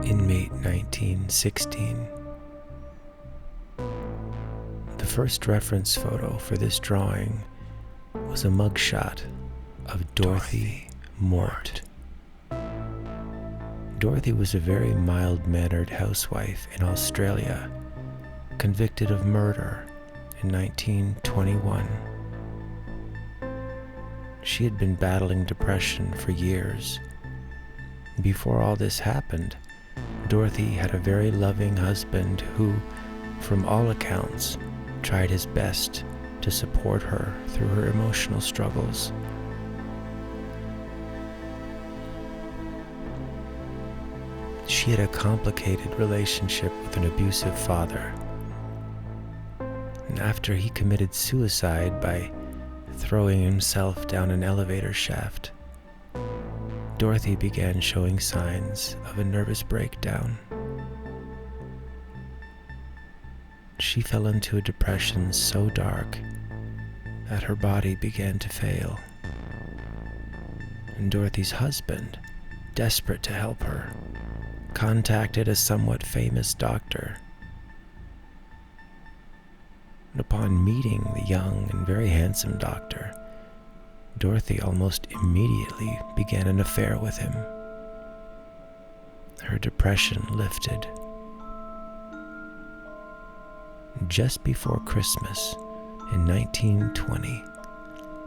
Inmate 1916. The first reference photo for this drawing was a mugshot of Dorothy Mort. Dorothy was a very mild-mannered housewife in Australia, convicted of murder in 1921. She had been battling depression for years. Before all this happened, Dorothy had a very loving husband who, from all accounts, tried his best to support her through her emotional struggles. She had a complicated relationship with an abusive father. And after he committed suicide by throwing himself down an elevator shaft, Dorothy began showing signs of a nervous breakdown. She fell into a depression so dark that her body began to fail. And Dorothy's husband, desperate to help her, contacted a somewhat famous doctor. And upon meeting the young and very handsome doctor, Dorothy almost immediately began an affair with him. Her depression lifted. Just before Christmas in 1920,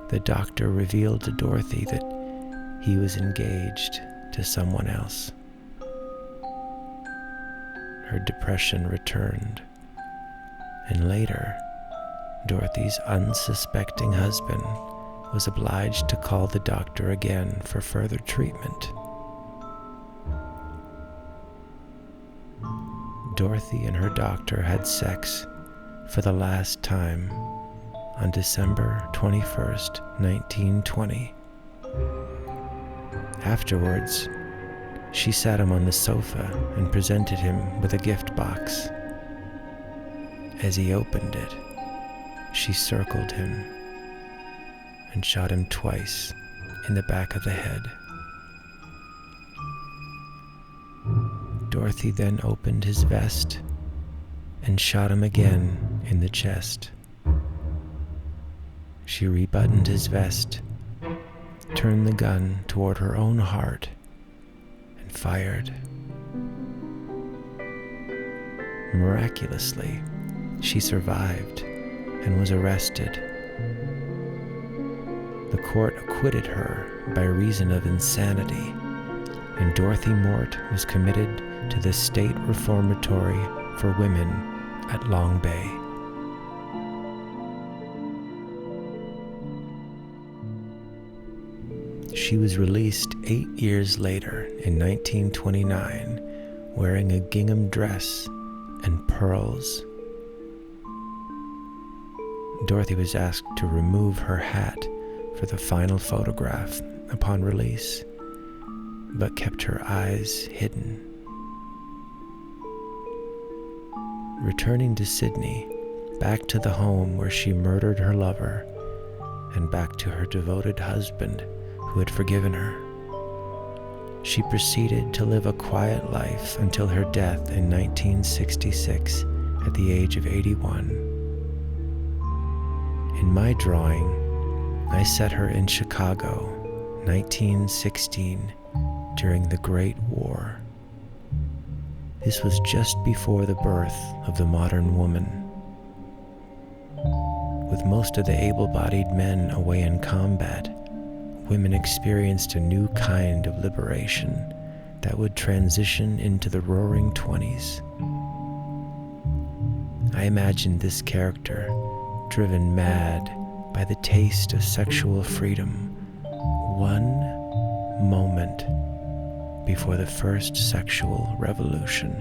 the doctor revealed to Dorothy that he was engaged to someone else. Her depression returned, and later, Dorothy's unsuspecting husband was obliged to call the doctor again for further treatment. Dorothy and her doctor had sex for the last time on December 21st, 1920. Afterwards, she sat him on the sofa and presented him with a gift box. As he opened it, she circled him and shot him twice in the back of the head. Dorothy then opened his vest and shot him again in the chest. She rebuttoned his vest, turned the gun toward her own heart, and fired. Miraculously, she survived and was arrested. The court acquitted her by reason of insanity, and Dorothy Mort was committed to the State Reformatory for Women at Long Bay. She was released 8 years later in 1929, wearing a gingham dress and pearls. Dorothy was asked to remove her hat for the final photograph upon release, but kept her eyes hidden. Returning to Sydney, back to the home where she murdered her lover, and back to her devoted husband who had forgiven her, she proceeded to live a quiet life until her death in 1966 at the age of 81. In my drawing, I set her in Chicago, 1916, during the Great War. This was just before the birth of the modern woman. With most of the able-bodied men away in combat, women experienced a new kind of liberation that would transition into the roaring 20s. I imagined this character driven mad by the taste of sexual freedom, one moment before the first sexual revolution.